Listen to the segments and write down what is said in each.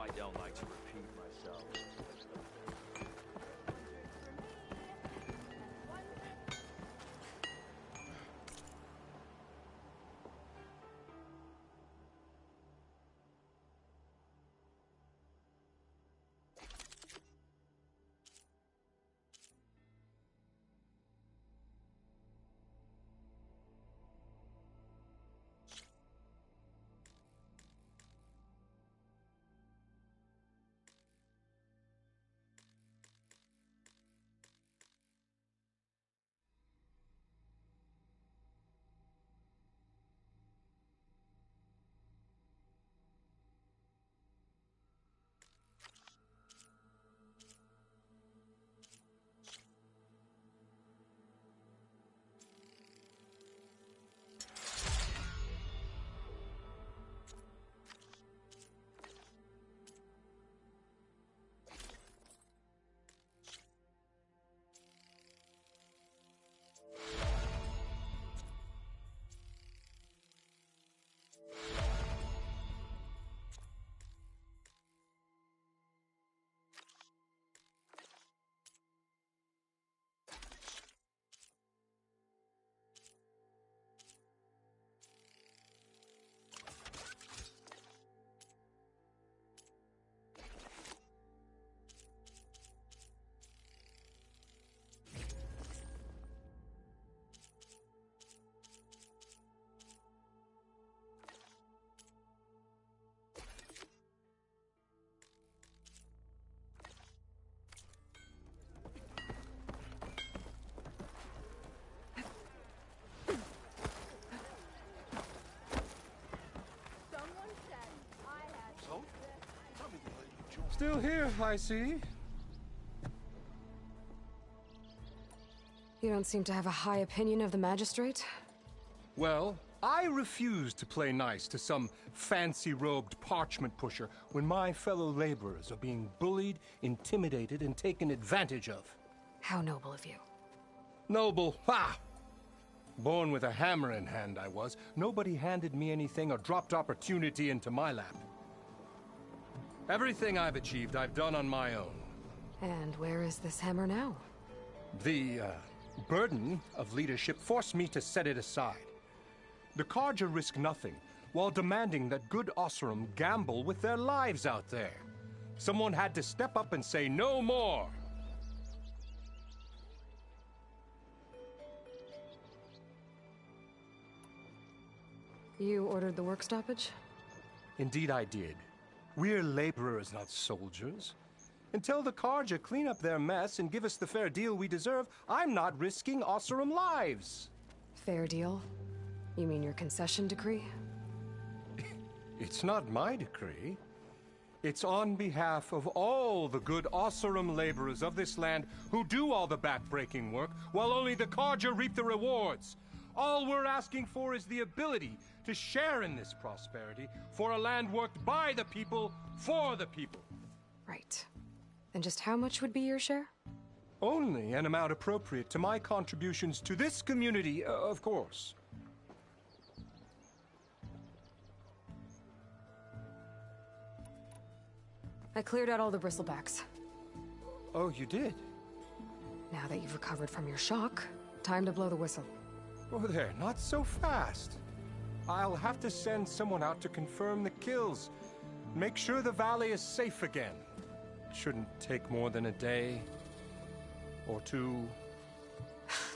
I don't like to repeat myself. Still here, I see. You don't seem to have a high opinion of the magistrate? Well, I refuse to play nice to some fancy-robed parchment pusher when my fellow laborers are being bullied, intimidated, and taken advantage of. How noble of you. Noble? Ha! Born with a hammer in hand, I was. Nobody handed me anything or dropped opportunity into my lap. Everything I've achieved, I've done on my own. And where is this hammer now? The, burden of leadership forced me to set it aside. The Carja risk nothing, while demanding that good Osseram gamble with their lives out there. Someone had to step up and say no more. You ordered the work stoppage? Indeed I did. We're laborers, not soldiers. Until the Carja clean up their mess and give us the fair deal we deserve, I'm not risking Osseram lives. Fair deal? You mean your concession decree? It's not my decree. It's on behalf of all the good Osseram laborers of this land who do all the backbreaking work, while only the Carja reap the rewards. All we're asking for is the ability to share in this prosperity for a land worked by the people, for the people. Right. And just how much would be your share? Only an amount appropriate to my contributions to this community, of course. I cleared out all the bristlebacks. Oh, you did? Now that you've recovered from your shock, time to blow the whistle. Oh there, not so fast. I'll have to send someone out to confirm the kills. Make sure the valley is safe again. Shouldn't take more than a day or two.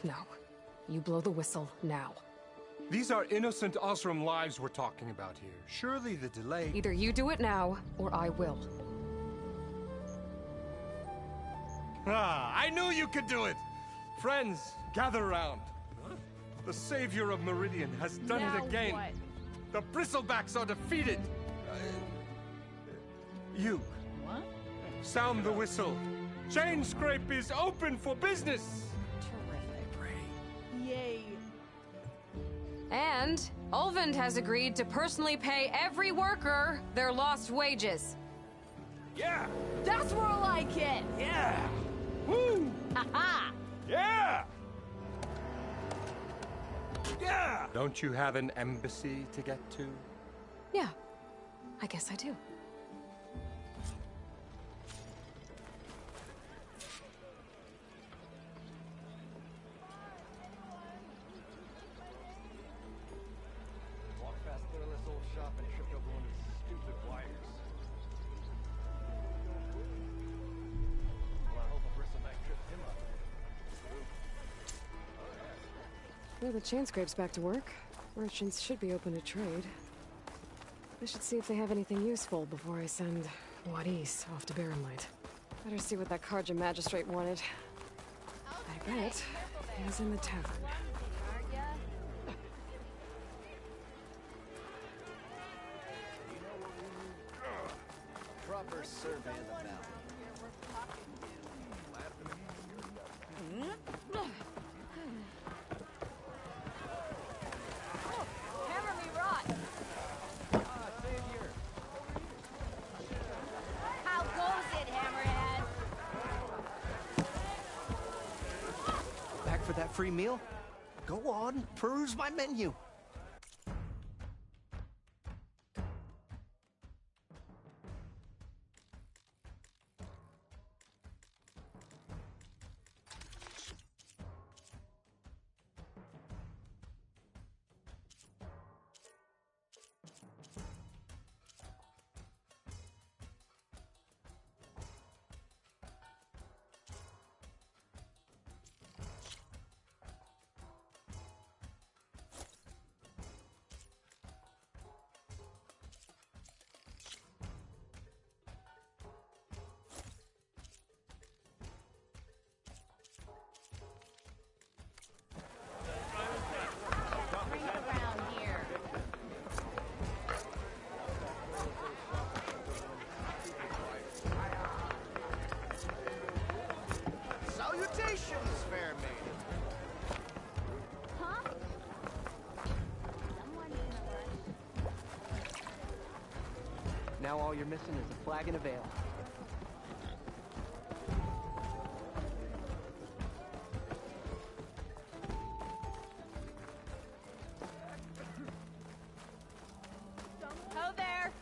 No. You blow the whistle now. These are innocent Osseram lives we're talking about here. Surely the delay... Either you do it now, or I will. Ah, I knew you could do it! Friends, gather around. The savior of Meridian has done it again. What? The bristlebacks are defeated. You. What? Sound the whistle. Chain Scrape is open for business. Terrific. Yay. And Ulvund has agreed to personally pay every worker their lost wages. Yeah. That's more like it. Yeah. Woo. Ha-ha. Yeah. Yeah. Don't you have an embassy to get to? Yeah, I guess I do. Well, the chain scrape's back to work. Merchants should be open to trade. I should see if they have anything useful before I send Wadis off to Barrenlight. Better see what that Karja magistrate wanted. I bet he was in the tavern. Proper survey of the valley. Hammer me rot. How goes it, Hammerhead? Back for that free meal? Go on, peruse my menu. Ring around here. Salutations, fair maiden. Huh? Someone in a rush. Now all you're missing is a flag and a veil. Ho there.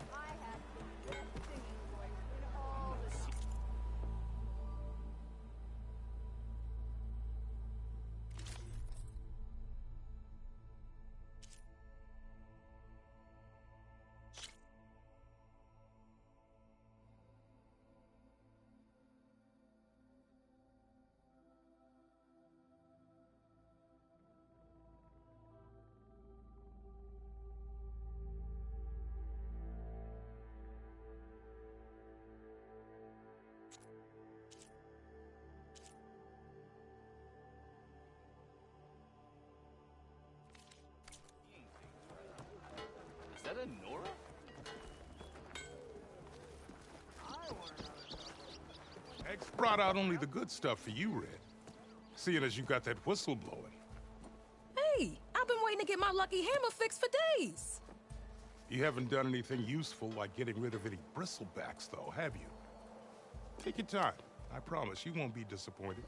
Is that a Nora? X brought out only the good stuff for you, Red. Seeing as you got that whistle blowing. Hey, I've been waiting to get my lucky hammer fixed for days. You haven't done anything useful like getting rid of any bristlebacks, though, have you? Take your time. I promise you won't be disappointed.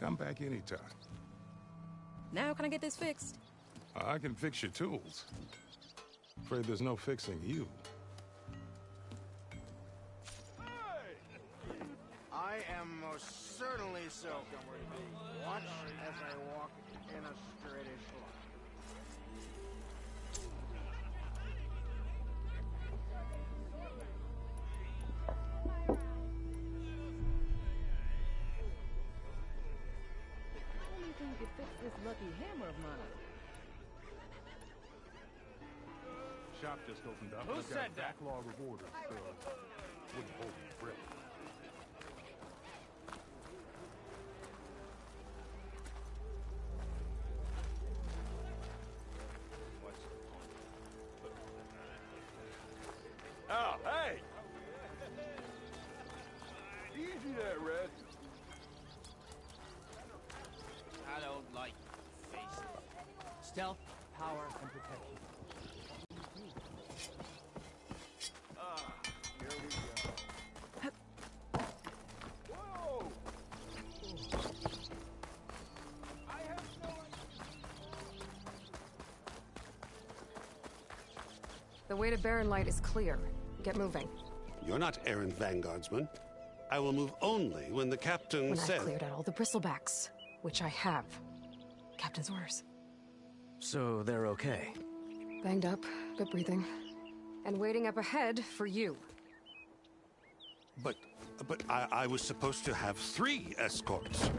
Come back anytime. Now can I get this fixed? I can fix your tools. Afraid there's no fixing you. I am most certainly so. Watch as I walk in a straightish line. Only thing could fix this lucky hammer of mine. shop just opened up. Who I've got said a that? backlog of orders. Wouldn't hold me forever. Oh, hey! Easy there, Red. I don't like faces. Stealth, power, and protection. Here we go. Whoa! I have no The way to Barren Light is clear. Get moving. You're not errant vanguardsman. I will move only when the captain When says... I've cleared out all the bristlebacks, which I have. Captain's orders. So they're okay. Banged up, but breathing. And waiting up ahead for you. But I was supposed to have 3 escorts.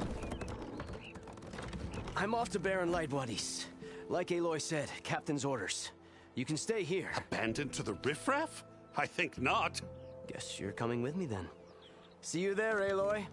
I'm off to Barren Light, Wadis. Like Aloy said, captain's orders. You can stay here. Abandoned to the riffraff? I think not. Guess you're coming with me then. See you there, Aloy.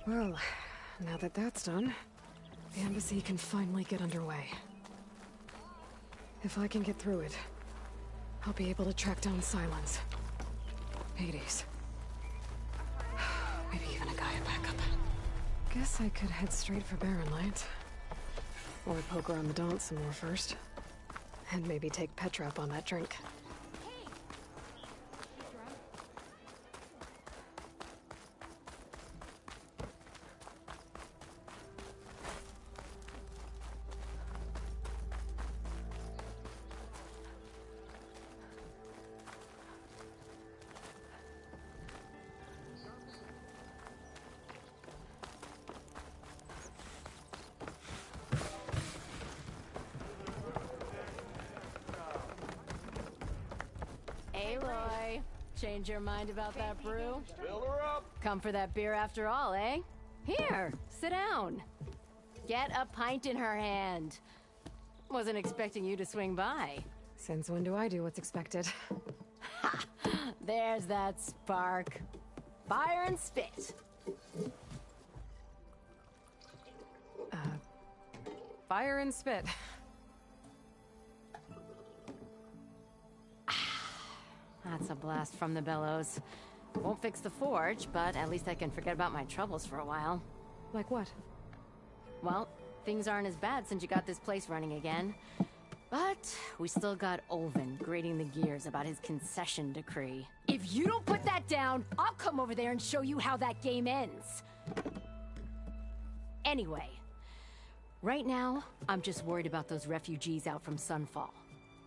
Well, now that that's done, the embassy can finally get underway. If I can get through it, I'll be able to track down Silence. Hades. Maybe even a Gaia backup. Guess I could head straight for Barren Light. Or poke around the Daunt some more first. And maybe take Petra up on that drink. Aloy, change your mind about that brew? Fill her up. Come for that beer after all, eh? Here, sit down. Get a pint in her hand. Wasn't expecting you to swing by. Since when do I do what's expected? Ha! There's that spark. Fire and spit. Fire and spit. That's a blast from the bellows. Won't fix the forge, but at least I can forget about my troubles for a while. Like what? Well, things aren't as bad since you got this place running again. But we still got Olvin grating the gears about his concession decree. If you don't put that down, I'll come over there and show you how that game ends. Anyway, right now, I'm just worried about those refugees out from Sunfall.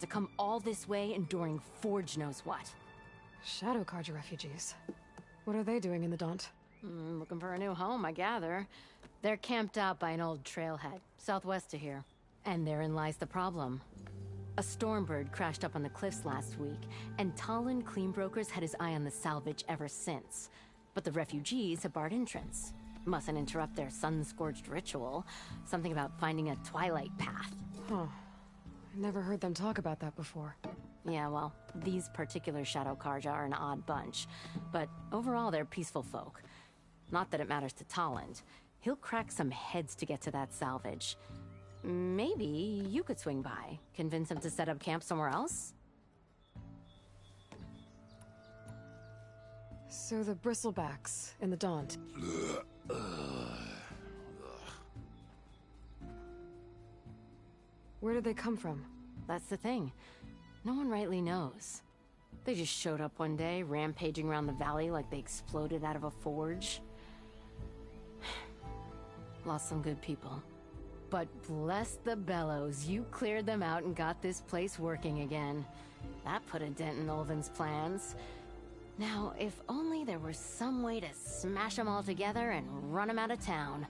To come all this way enduring Forge knows what. Shadow Carja refugees. What are they doing in the Daunt? Looking for a new home, I gather. They're camped out by an old trailhead, southwest of here. And therein lies the problem. A Stormbird crashed up on the cliffs last week, and Talon Cleanbrokers had his eye on the salvage ever since. But the refugees have barred entrance. Mustn't interrupt their sun-scorched ritual. Something about finding a twilight path. Huh. I never heard them talk about that before. Yeah, well, these particular Shadow Karja are an odd bunch. But overall, they're peaceful folk. Not that it matters to Talland. He'll crack some heads to get to that salvage. Maybe you could swing by, convince him to set up camp somewhere else? So the bristlebacks in the Daunt. Where did they come from? That's the thing. No one rightly knows. They just showed up one day, rampaging around the valley like they exploded out of a forge. Lost some good people. But bless the bellows, you cleared them out and got this place working again. That put a dent in Ulvin's plans. Now, if only there was some way to smash them all together and run them out of town.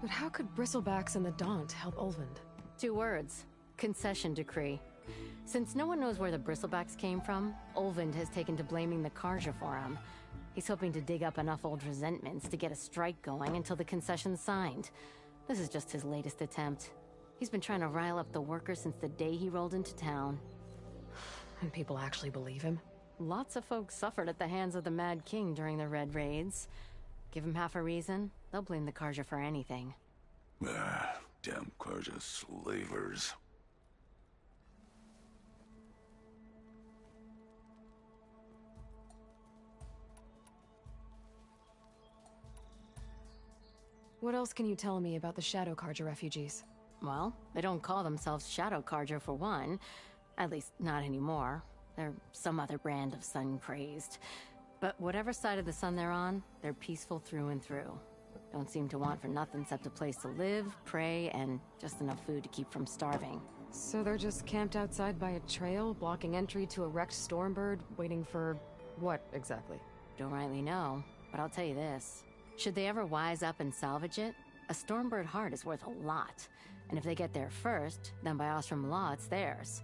But how could bristlebacks in the Daunt help Ulvund? 2 words. Concession decree. Since no one knows where the bristlebacks came from, Ulvund has taken to blaming the Karja for them. He's hoping to dig up enough old resentments to get a strike going until the concession's signed. This is just his latest attempt. He's been trying to rile up the workers since the day he rolled into town. And people actually believe him? Lots of folks suffered at the hands of the Mad King during the Red Raids. Give him half a reason, they'll blame the Karja for anything. Damn Karja slavers. What else can you tell me about the Shadow Karja refugees? Well, they don't call themselves Shadow Karja for one. At least, not anymore. They're some other brand of sun-crazed. But whatever side of the sun they're on, they're peaceful through and through. Don't seem to want for nothing except a place to live, pray, and just enough food to keep from starving. So they're just camped outside by a trail, blocking entry to a wrecked Stormbird, waiting for... what, exactly? Don't rightly know, but I'll tell you this. Should they ever wise up and salvage it, a Stormbird heart is worth a lot. And if they get there first, then by Ostrom law, it's theirs.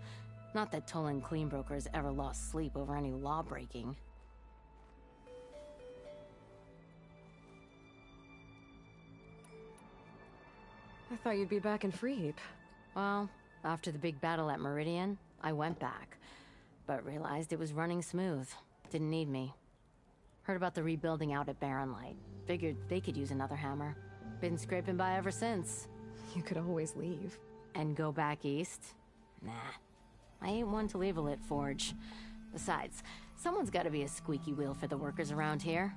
Not that Tolan Cleanbrokers ever lost sleep over any law-breaking. I thought you'd be back in Freeheap. Well, after the big battle at Meridian, I went back. But realized it was running smooth. Didn't need me. Heard about the rebuilding out at Barren Light. Figured they could use another hammer. Been scraping by ever since. You could always leave. And go back east? Nah. I ain't one to leave a lit forge. Besides, someone's gotta be a squeaky wheel for the workers around here.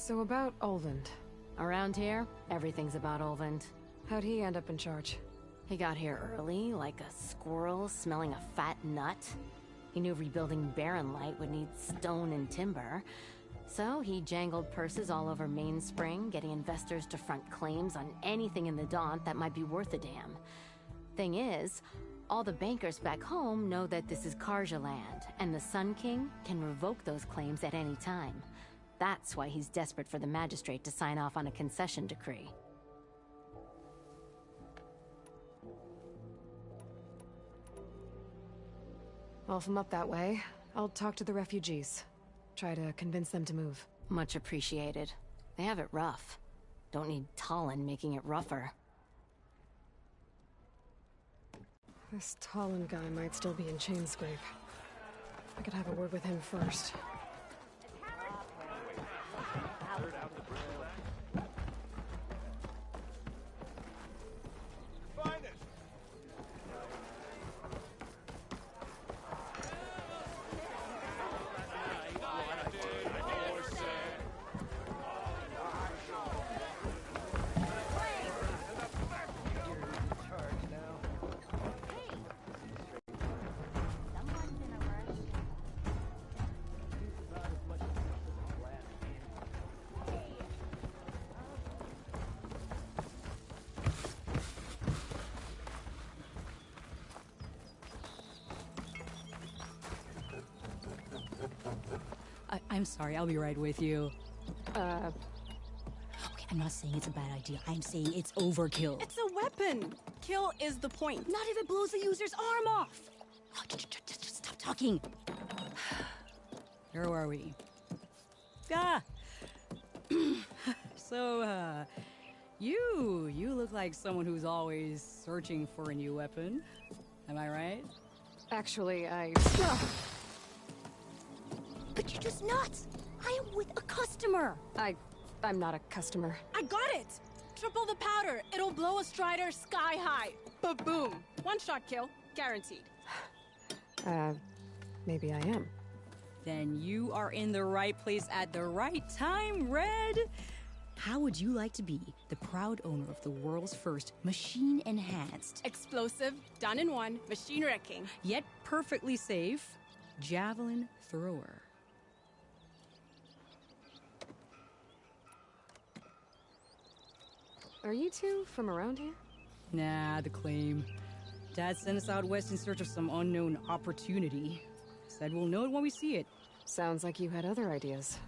So about Olvend. Around here, everything's about Olvend. How'd he end up in charge? He got here early, like a squirrel smelling a fat nut. He knew rebuilding Barren Light would need stone and timber. So he jangled purses all over Mainspring, getting investors to front claims on anything in the Daunt that might be worth a damn. Thing is, all the bankers back home know that this is Karja land, and the Sun King can revoke those claims at any time. That's why he's desperate for the magistrate to sign off on a concession decree. Well, if I'm up that way, I'll talk to the refugees. Try to convince them to move. Much appreciated. They have it rough. Don't need Talon making it rougher. This Talon guy might still be in Chainscrape. I could have a word with him first. I'm sorry, I'll be right with you. Okay, I'm not saying it's a bad idea. I'm saying it's overkill. It's a weapon. Kill is the point. Not if it blows the user's arm off. Oh, just stop talking. Where are we? Ah! So, you look like someone who's always searching for a new weapon. Am I right? Actually, But you're just nuts! I am with a customer! I'm not a customer. I got it. Triple the powder. It'll blow a Strider sky high. Ba-boom. One shot kill. Guaranteed. Maybe I am. Then you are in the right place at the right time, Red! How would you like to be the proud owner of the world's first machine-enhanced, Explosive, done in one, machine wrecking, yet perfectly safe, javelin thrower? Are you two from around here? Nah, the claim. Dad sent us out west in search of some unknown opportunity. Said we'll know it when we see it. Sounds like you had other ideas.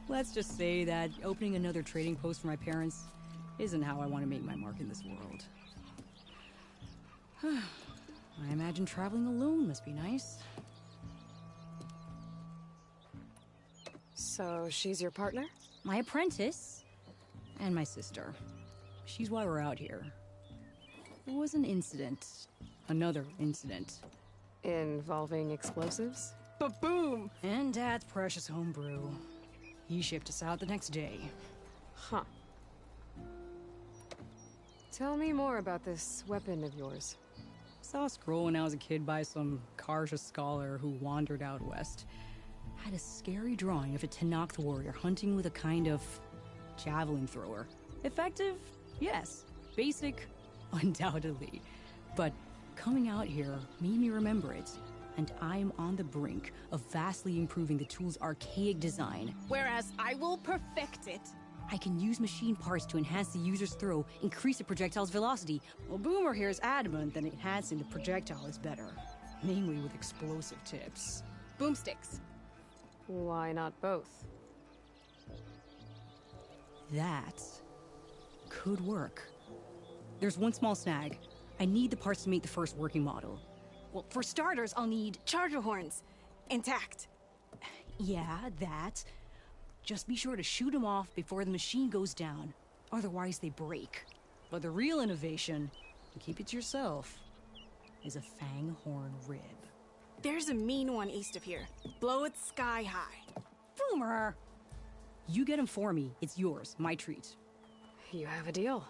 Let's just say that opening another trading post for my parents isn't how I want to make my mark in this world. I imagine traveling alone must be nice. So she's your partner? My apprentice and my sister. She's why we're out here. There was an incident. Another incident. Involving explosives? ba-boom. And Dad's precious homebrew. He shipped us out the next day. Huh. Tell me more about this weapon of yours. Saw a scroll when I was a kid by some Karja scholar who wandered out west. Had a scary drawing of a Tenakth warrior hunting with a kind of javelin thrower. Effective? Yes. Basic? Undoubtedly. But coming out here made me remember it. And I'm on the brink of vastly improving the tool's archaic design. Whereas I will perfect it. I can use machine parts to enhance the user's throw, increase the projectile's velocity. Well, Boomer here is adamant that enhancing the projectile is better. Namely with explosive tips. Boomsticks. Why not both? That could work. There's one small snag. I need the parts to make the first working model. Well, for starters, I'll need charger horns. Intact. Yeah, that. Just be sure to shoot them off before the machine goes down. Otherwise, they break. But the real innovation, and keep it to yourself, is a fang horn rib. There's a mean one east of here. Blow it sky high. Boomer! You get him for me. It's yours. My treat. You have a deal.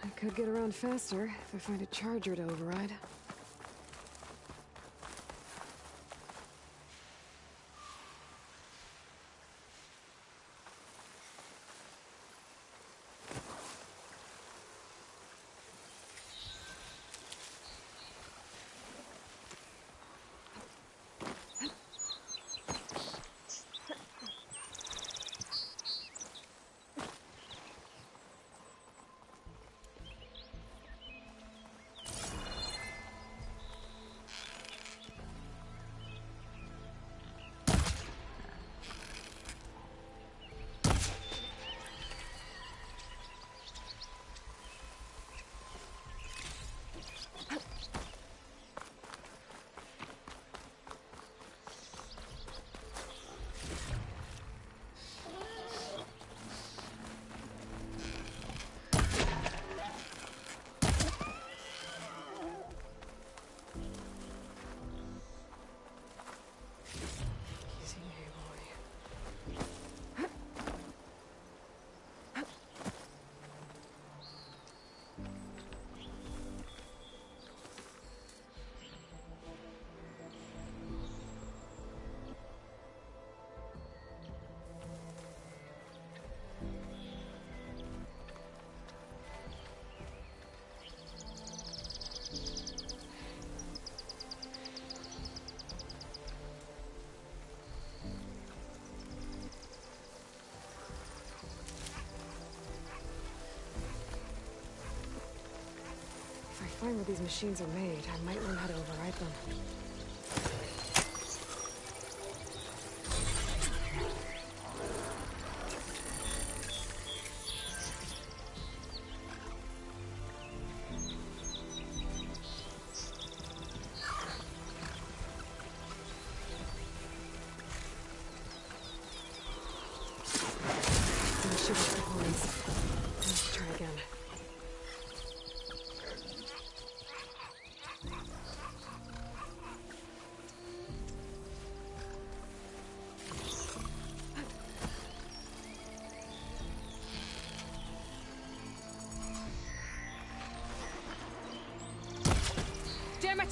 I could get around faster if I find a charger to override. If I find where these machines are made, I might learn how to override them. Gonna shoot off the horns. Let's try again. Damn it!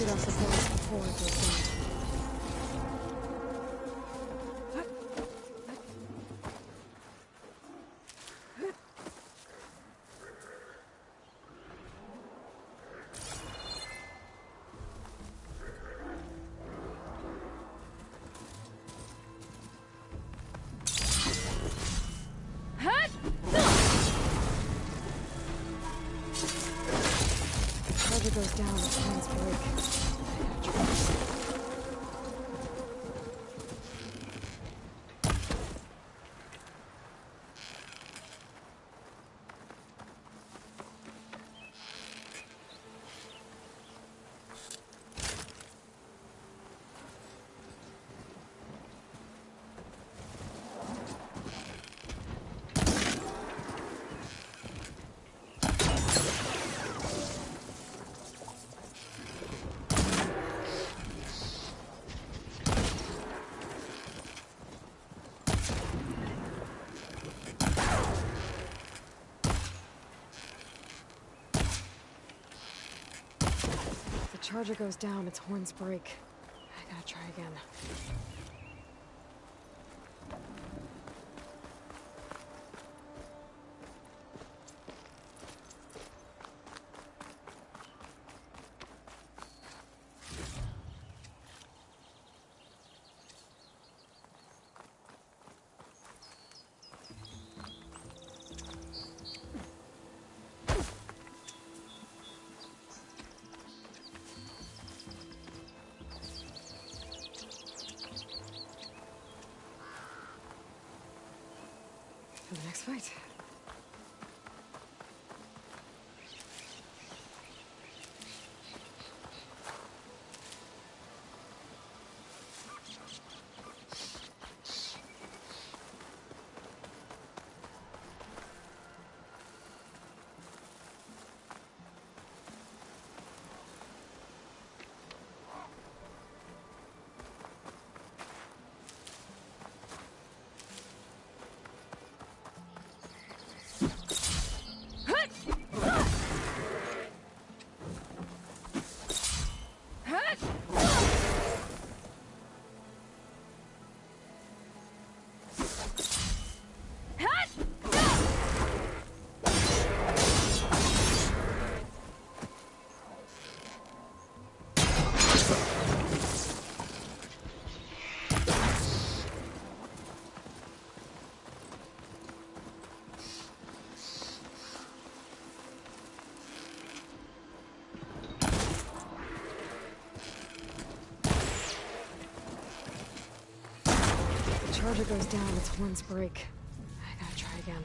Shoot off the horns before it goes down. Charger goes down, the hands break. If the charger goes down, its horns break. I gotta try again. for the next fight. Charger goes down, its horns break. I gotta try again.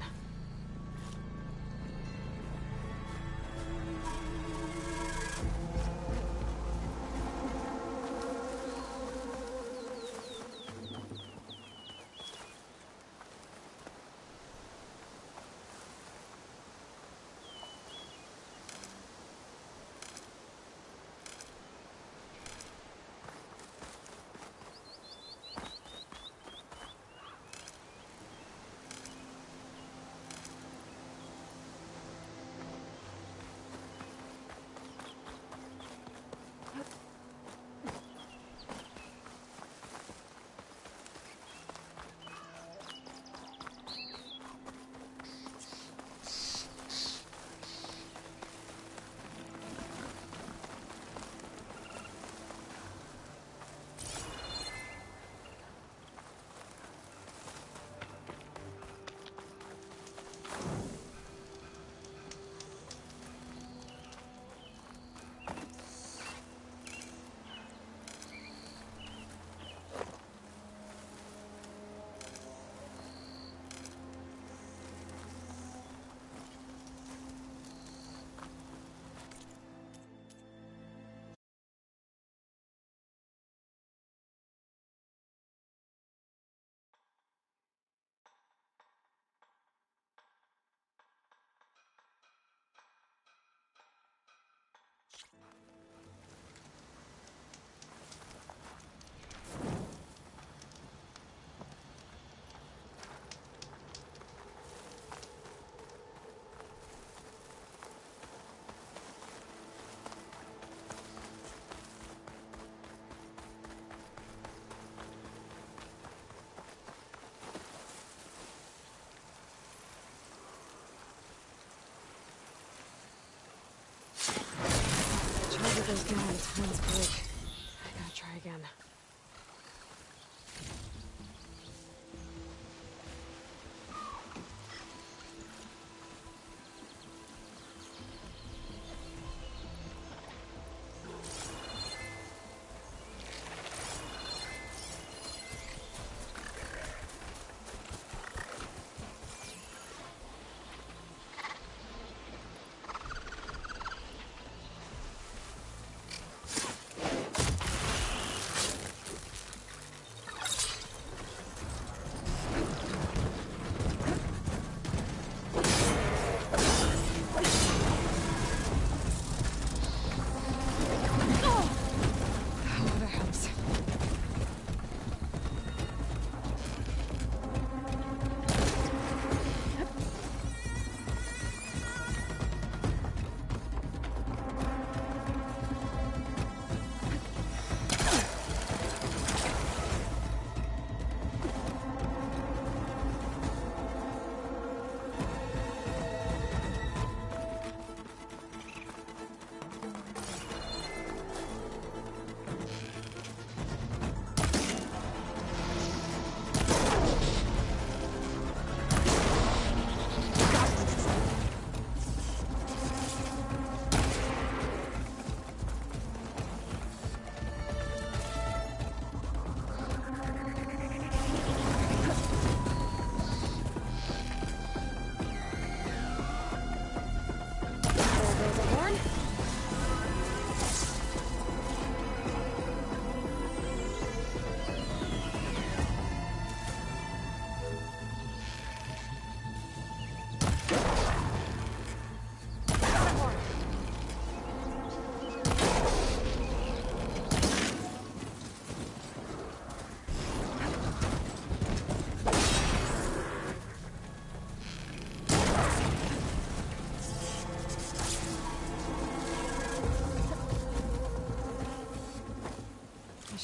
Charger goes down, its horns break. I gotta try again.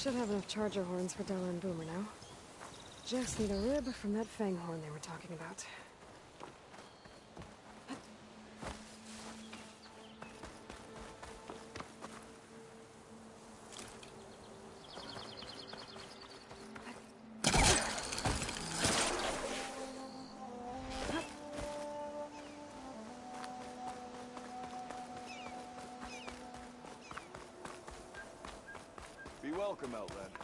Should have enough charger horns for Della and Boomer now. Just need a rib from that fang horn they were talking about. Be welcome, Outlander.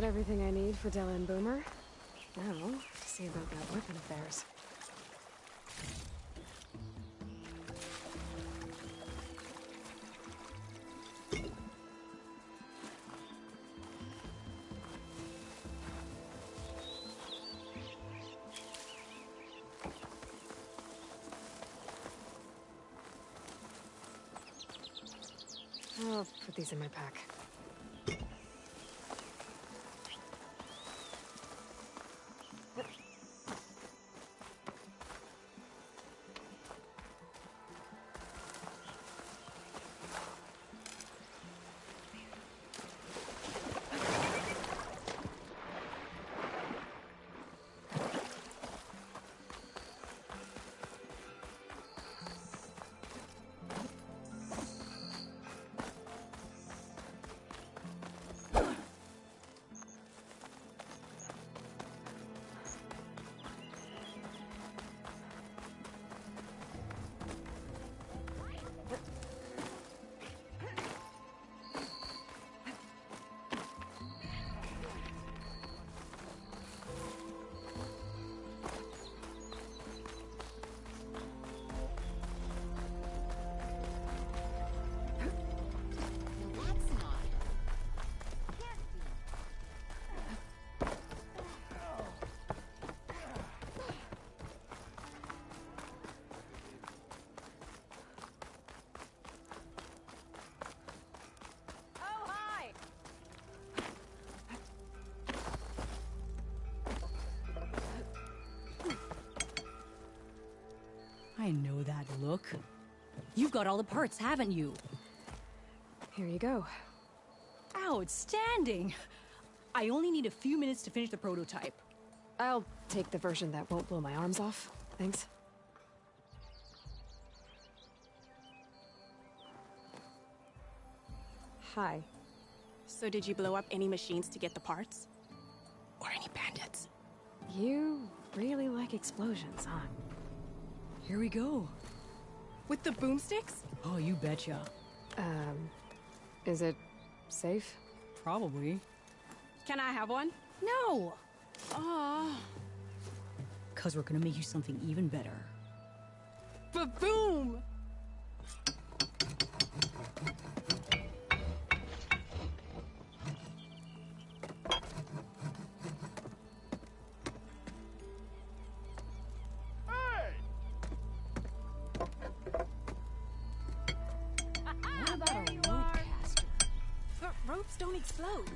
got everything I need for Della and Boomer. Now, to see about that weapon of theirs. I'll put these in my pack. I know that look. You've got all the parts, haven't you? Here you go. Outstanding! I only need a few minutes to finish the prototype. I'll take the version that won't blow my arms off. Thanks. Hi. So did you blow up any machines to get the parts? Or any bandits? You really like explosions, huh? Here we go. With the boomsticks? Oh, you betcha. Is it safe? Probably. Can I have one? No! Aw. 'Cause we're gonna make you something even better. Ba-boom! What about a rope caster? But ropes don't explode.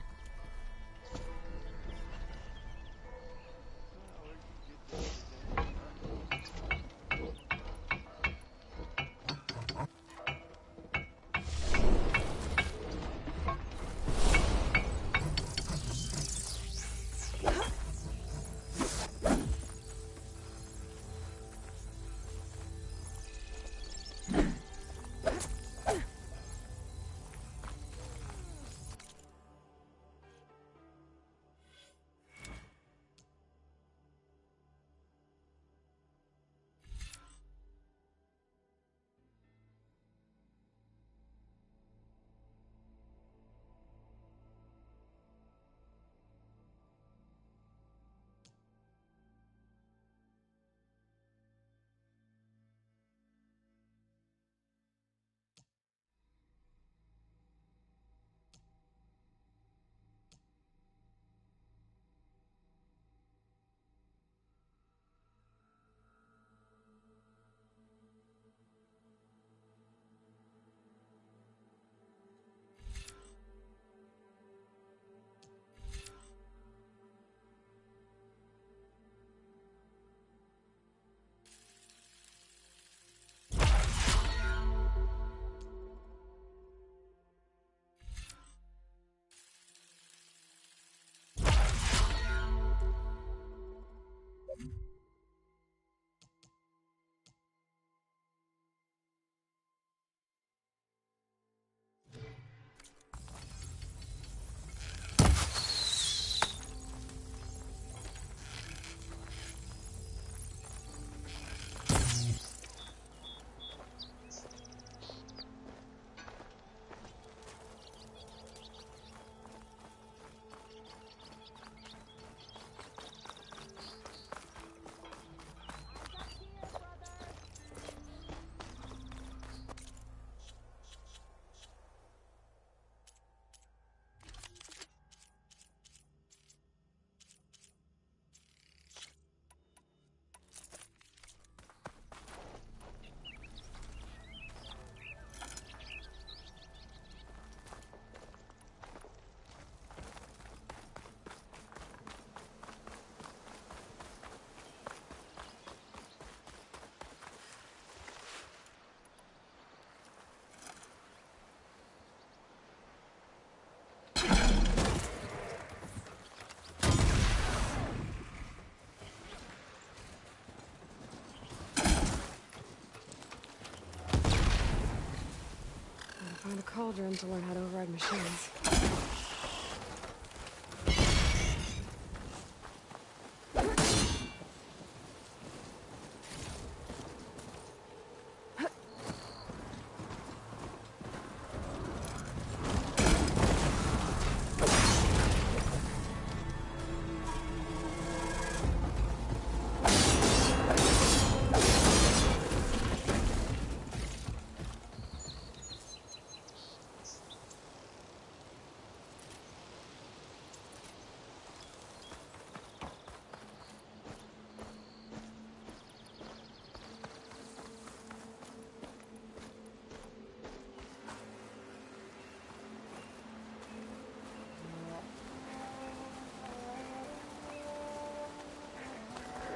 cauldron to learn how to override machines.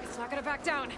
It's not gonna back down.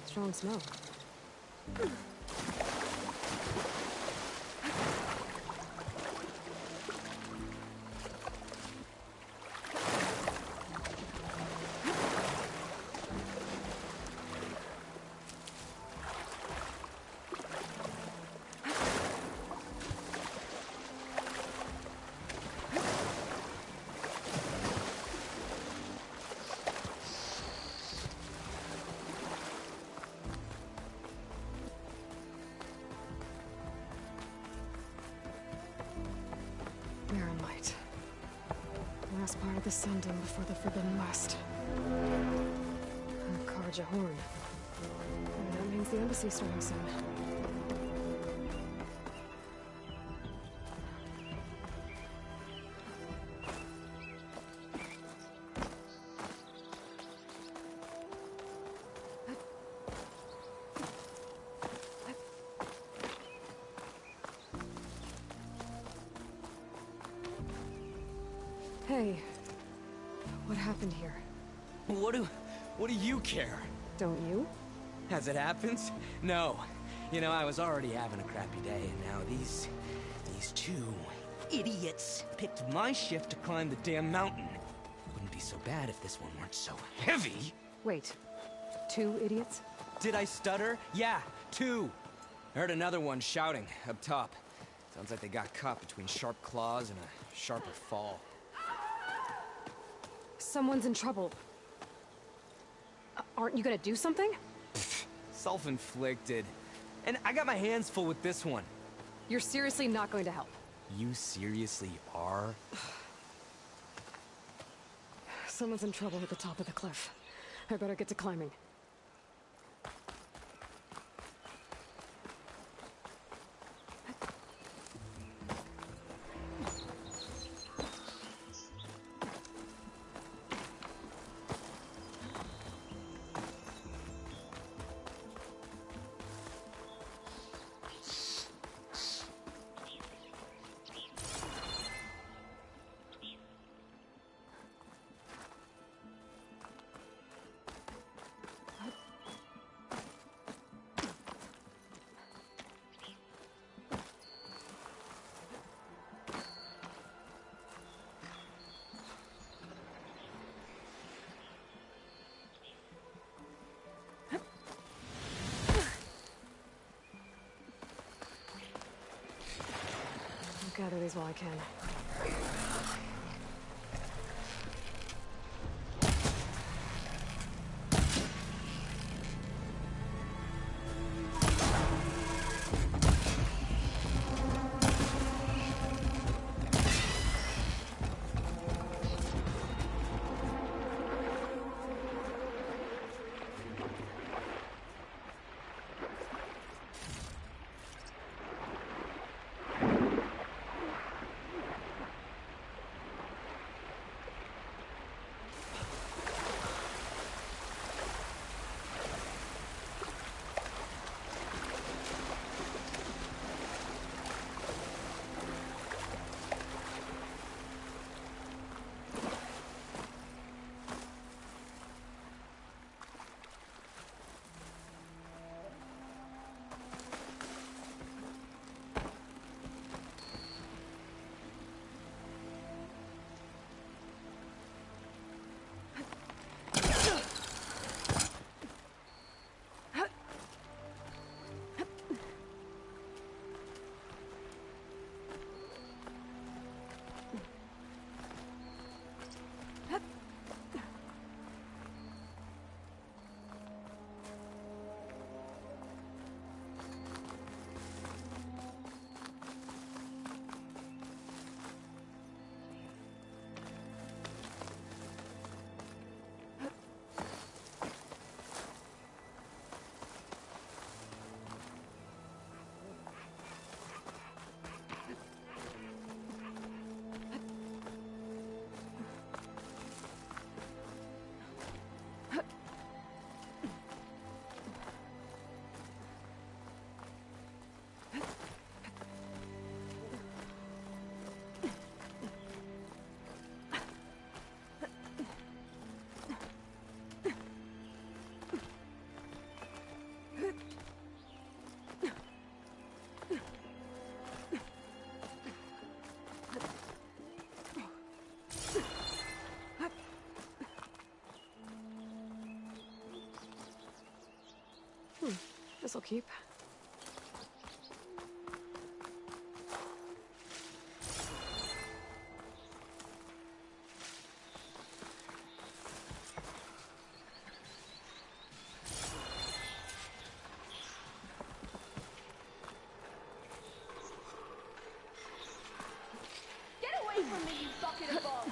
Strong smell. Last part of the sending before the Forbidden West. A Karja horn. Maybe that means the embassy's starting soon. Hey, what happened here? What do you care? Don't you? As it happens, no. You know, I was already having a crappy day, and now these two idiots picked my shift to climb the damn mountain. Wouldn't be so bad if this one weren't so heavy. Wait, 2 idiots? Did I stutter? Yeah, 2. I heard another one shouting up top. Sounds like they got caught between sharp claws and a sharper fall. Someone's in trouble. Aren't you gonna do something? Self-inflicted. And I got my hands full with this one. You're seriously not going to help? You seriously are? Someone's in trouble at the top of the cliff. I better get to climbing. Gather these while I can. This'll keep. Get away from me, you bucket of balls!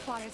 Spotted.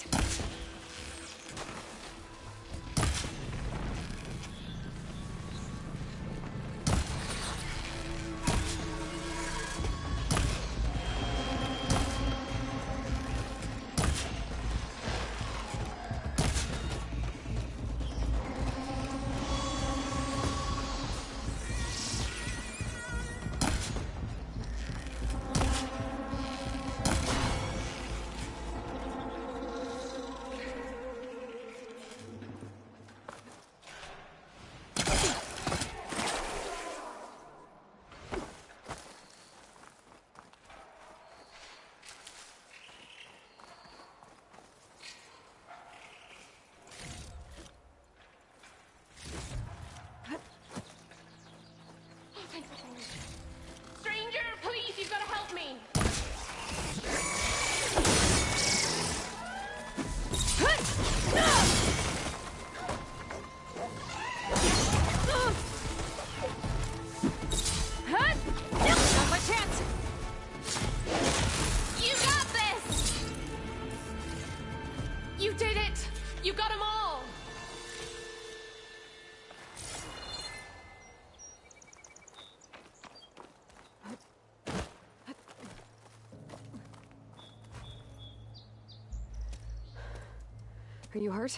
Are you hurt?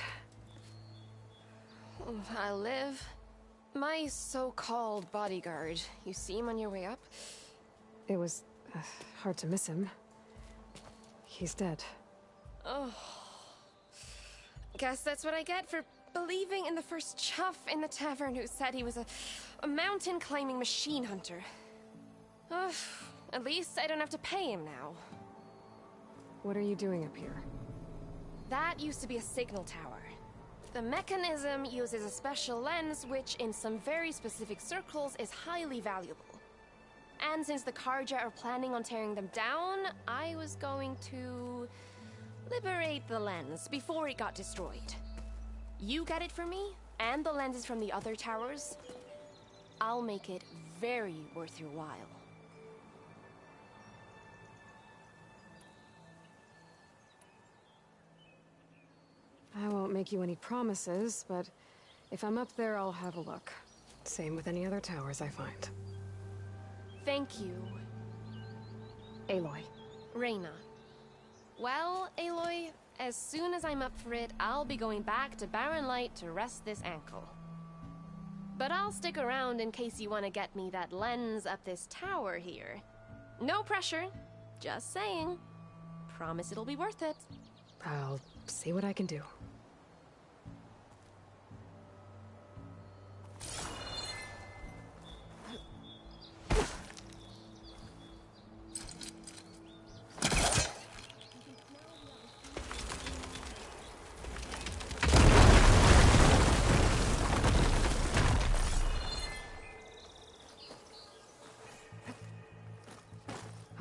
I live. My so-called bodyguard. You see him on your way up? It was hard to miss him. He's dead. Oh. Guess that's what I get for believing in the first chuff in the tavern who said he was a mountain-climbing machine hunter. At least I don't have to pay him now. What are you doing up here? That used to be a signal tower. The mechanism uses a special lens which, in some very specific circles, is highly valuable. And since the Karja are planning on tearing them down, I was going to liberate the lens before it got destroyed. You get it for me, and the lenses from the other towers. I'll make it very worth your while. I won't make you any promises, but if I'm up there, I'll have a look. Same with any other towers I find. Thank you. Aloy. Reyna. Well, Aloy, as soon as I'm up for it, I'll be going back to Barren Light to rest this ankle. But I'll stick around in case you want to get me that lens up this tower here. No pressure. Just saying. Promise it'll be worth it. I'll see what I can do.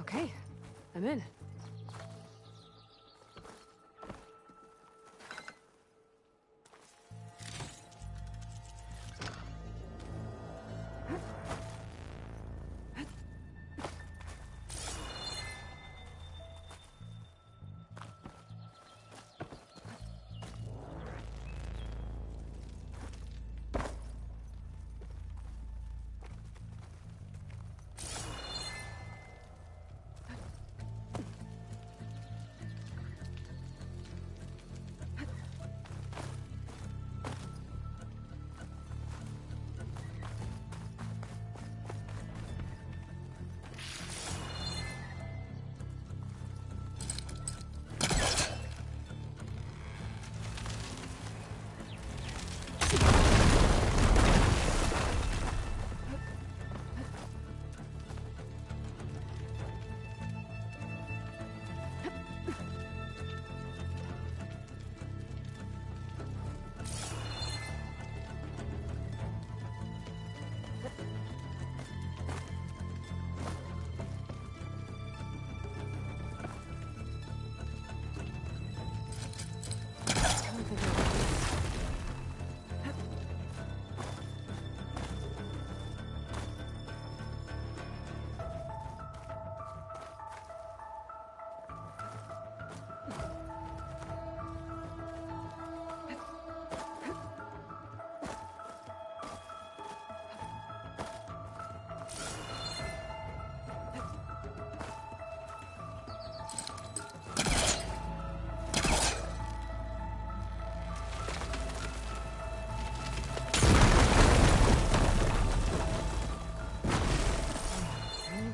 Okay, I'm in.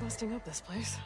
Busting up this place.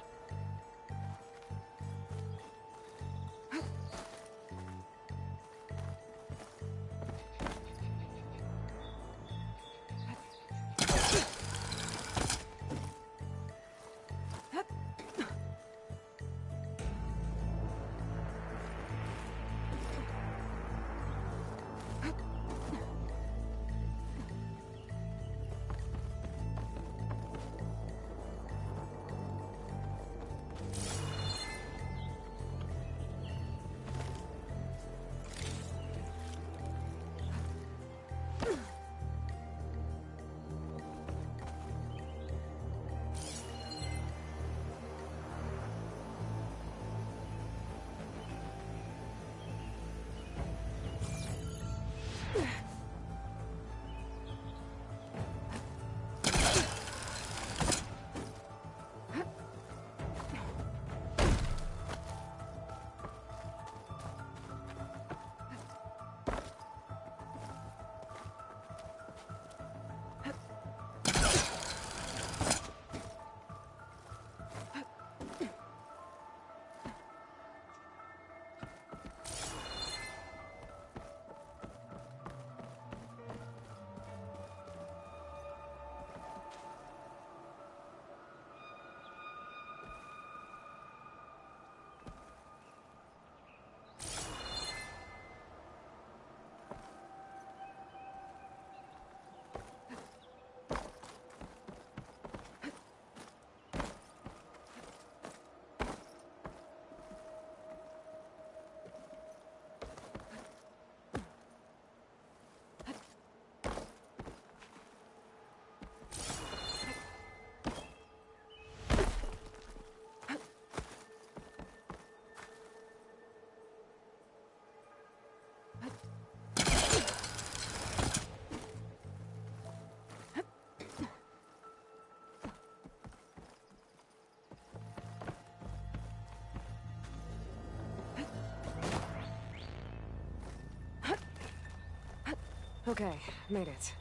Okay, made it.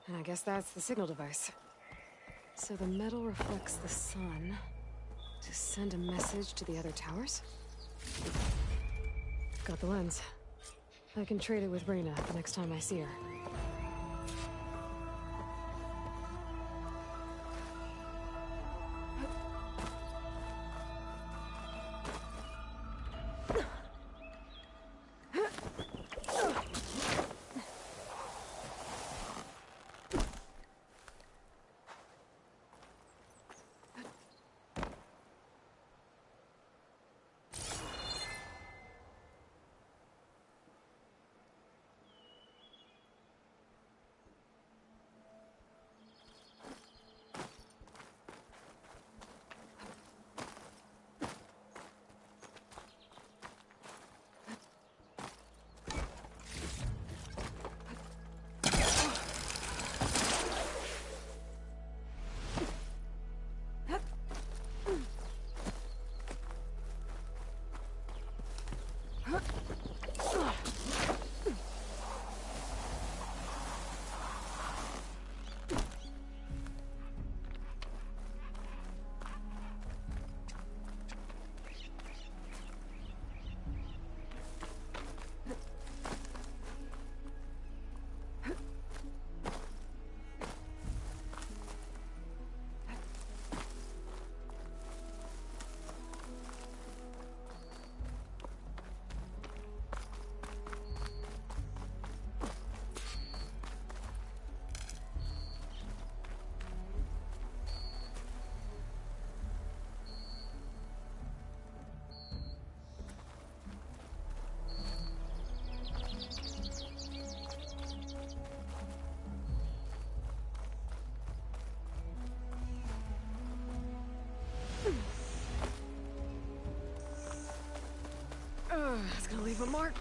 And I guess that's the signal device. So the metal reflects the sun to send a message to the other towers? Got the lens. I can trade it with Reyna the next time I see her. It's gonna leave a mark.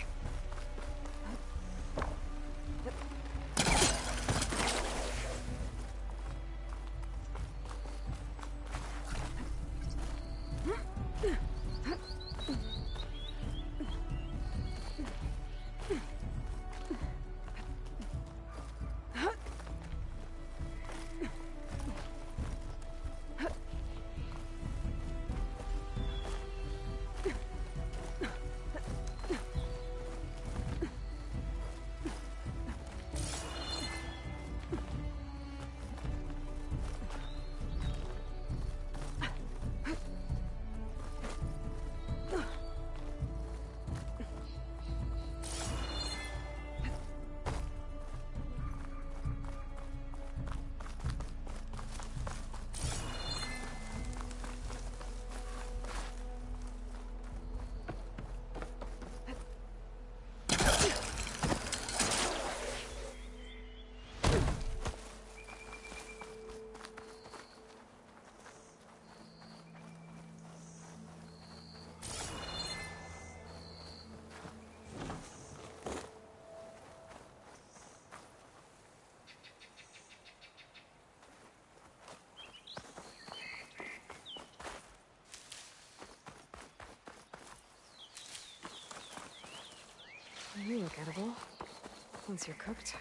You look edible. Once you're cooked.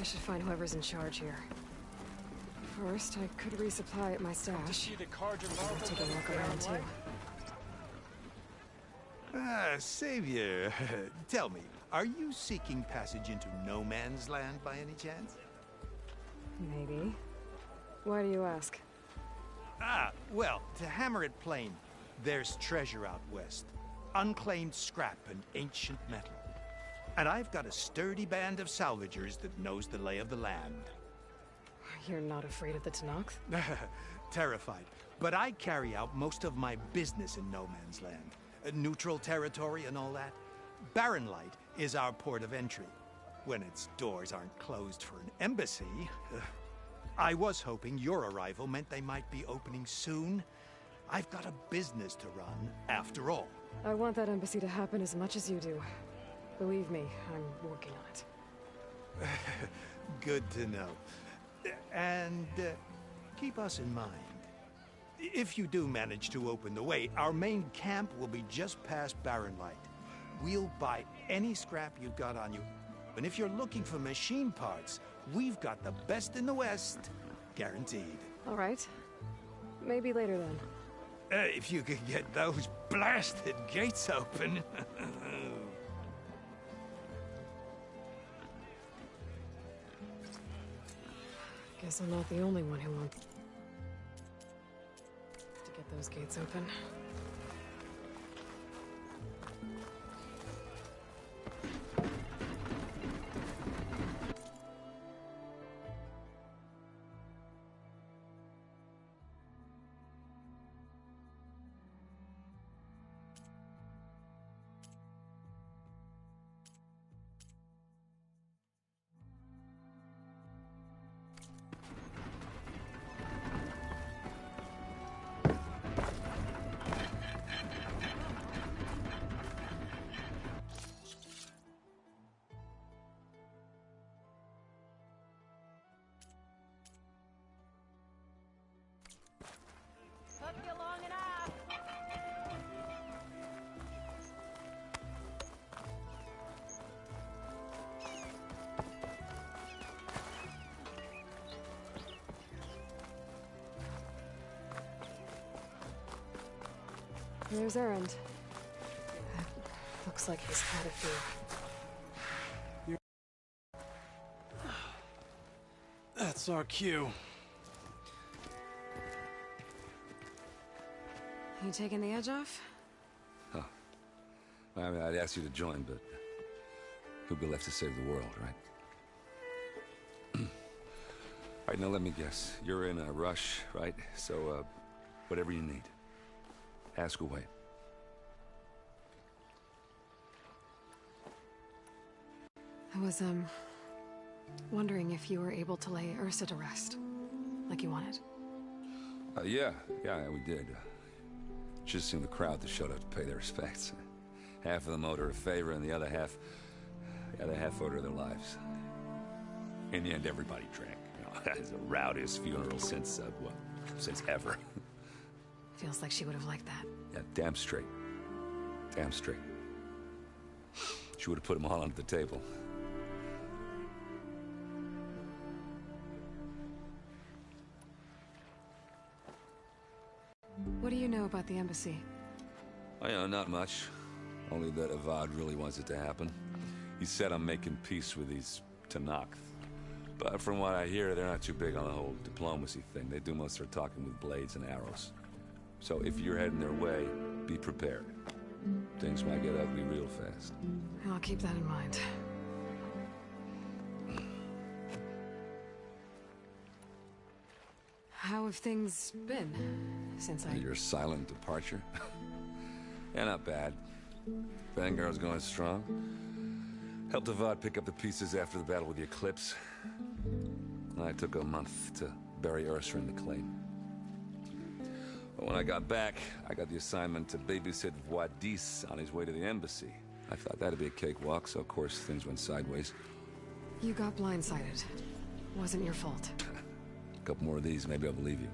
I should find whoever's in charge here. First, I could resupply at my stash. I'll take a walk around, too. Savior, tell me, are you seeking passage into no man's land by any chance? Maybe. Why do you ask? Well, to hammer it plain, there's treasure out west. Unclaimed scrap and ancient metal. And I've got a sturdy band of salvagers that knows the lay of the land. You're not afraid of the Tenakth? Terrified. But I carry out most of my business in no man's land. Neutral territory and all that. Barren Light is our port of entry. When its doors aren't closed for an embassy. I was hoping your arrival meant they might be opening soon. I've got a business to run, after all. I want that embassy to happen as much as you do. Believe me, I'm working on it. Good to know. And keep us in mind. If you do manage to open the way, our main camp will be just past Barren Light. We'll buy any scrap you've got on you. And if you're looking for machine parts, we've got the best in the West. Guaranteed. All right. Maybe later then. If you could get those blasted gates open. Guess I'm not the only one who wants to get those gates open. There's Erend. Looks like he's had a few. That's our cue. You taking the edge off? Huh. I mean, I'd ask you to join, but who'd be left to save the world, right? All right, now let me guess. You're in a rush, right? So, whatever you need. Ask away. I was, wondering if you were able to lay Ursa to rest, like you wanted. Yeah, we did. Just seen the crowd that showed up to pay their respects. Half of them owed her a favor, and the other half owed her their lives. In the end, everybody drank. You know, it's the rowdiest funeral since, since ever. Feels like she would have liked that. Yeah, damn straight. Damn straight. She would have put them all under the table. What do you know about the embassy? I know, not much. Only that Avad really wants it to happen. He said I'm making peace with these Tenakth. But from what I hear, they're not too big on the whole diplomacy thing. They do most of their talking with blades and arrows. So if you're heading their way, be prepared. Things might get ugly real fast. I'll keep that in mind. How have things been since Your silent departure? Yeah, not bad. Vanguard's going strong. Helped Avad pick up the pieces after the battle with the Eclipse. I took a month to bury Ursa in the claim. But when I got back, I got the assignment to babysit Wadis on his way to the embassy. I thought that'd be a cakewalk, so of course things went sideways. You got blindsided. Wasn't your fault. A couple more of these, maybe I'll believe you.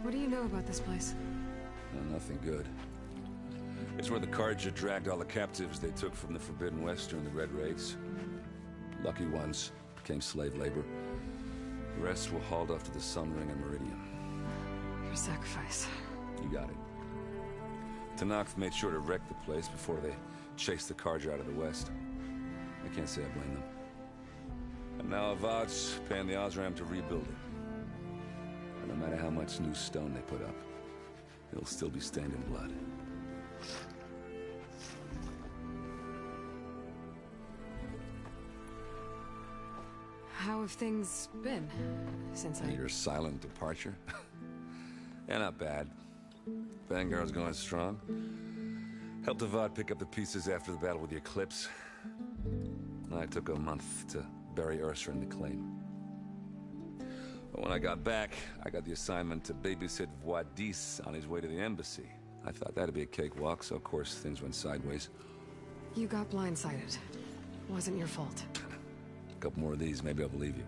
What do you know about this place? Nothing good. It's where the Carja dragged all the captives they took from the Forbidden West during the Red Raids. Lucky ones became slave labor. The rest were hauled off to the Sun Ring and Meridian. For sacrifice. You got it. Tenakth made sure to wreck the place before they chased the Carja out of the West. I can't say I blame them. And now Avad's paying the Osram to rebuild it. And no matter how much new stone they put up, it'll still be stained in blood. How have things been since Your silent departure? Yeah, not bad. Vanguard's going strong. Helped Avad pick up the pieces after the battle with the Eclipse. I took a month to bury Ursa in the claim. But when I got back, I got the assignment to babysit Wadis on his way to the embassy. I thought that'd be a cakewalk, so of course things went sideways. You got blindsided. Wasn't your fault. A couple more of these, maybe I'll believe you.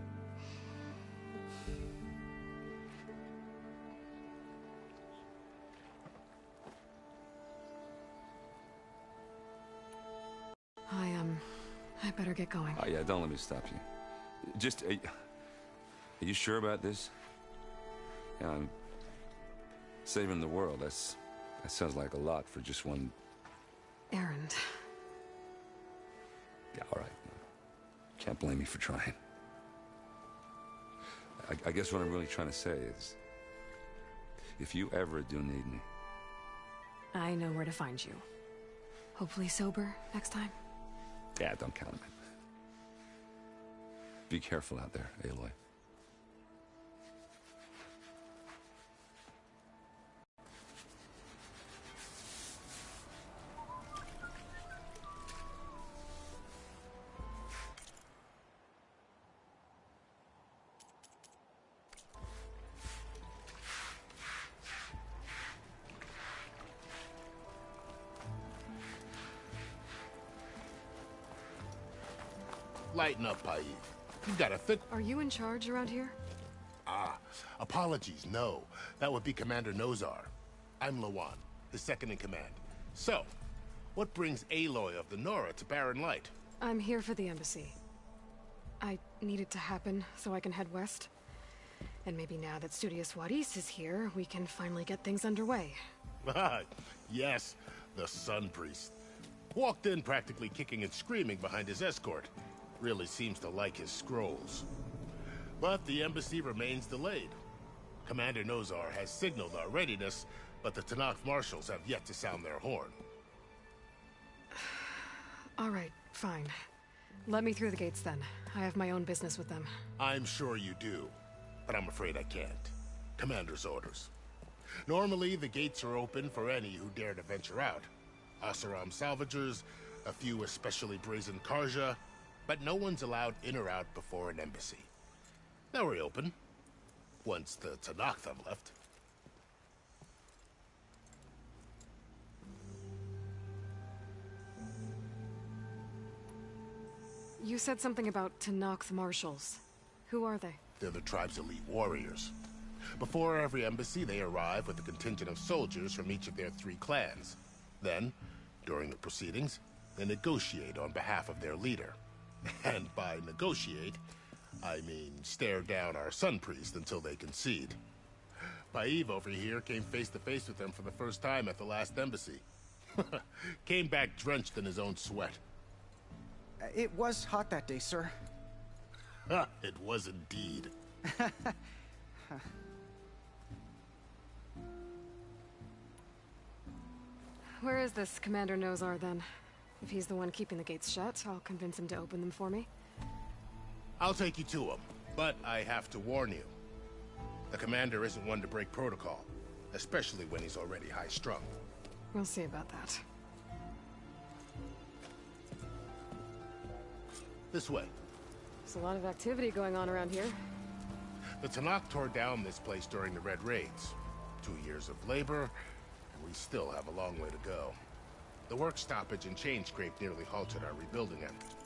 I better get going. Oh yeah, don't let me stop you. Just, are you sure about this? Yeah, I'm saving the world. That sounds like a lot for just one errand. Yeah, all right. Can't blame me for trying. I guess what I'm really trying to say is, if you ever do need me, I know where to find you. Hopefully sober next time. Yeah, don't count on it. Be careful out there, Aloy. Lighten up, Paid. You've got a thick... Are you in charge around here? Ah, apologies, no. That would be Commander Nozar. I'm Lawan, his second in command. So, what brings Aloy of the Nora to Barren Light? I'm here for the embassy. I need it to happen so I can head west. And maybe now that Studious Wadis is here, we can finally get things underway. Yes, the Sun Priest. Walked in practically kicking and screaming behind his escort. Really seems to like his scrolls. But the embassy remains delayed. Commander Nozar has signaled our readiness, but the Tenakth marshals have yet to sound their horn. All right, fine. Let me through the gates then. I have my own business with them. I'm sure you do, but I'm afraid I can't. Commander's orders. Normally, the gates are open for any who dare to venture out. Oseram salvagers, a few especially brazen Carja, but no one's allowed in or out before an embassy. Now we're open, once the Tenakth have left. You said something about Tenakth marshals. Who are they? They're the tribe's elite warriors. Before every embassy, they arrive with a contingent of soldiers from each of their 3 clans. Then, during the proceedings, they negotiate on behalf of their leader. And by negotiate, I mean stare down our Sun Priest until they concede. Paid over here came face to face with them for the first time at the last embassy. Came back drenched in his own sweat. It was hot that day, sir. It was indeed. Where is this Commander Nozar, then? If he's the one keeping the gates shut, I'll convince him to open them for me. I'll take you to him, but I have to warn you. The commander isn't one to break protocol, especially when he's already high-strung. We'll see about that. This way. There's a lot of activity going on around here. The Tenakth tore down this place during the Red Raids. 2 years of labor, and we still have a long way to go. The work stoppage and chain scrape nearly halted our rebuilding effort.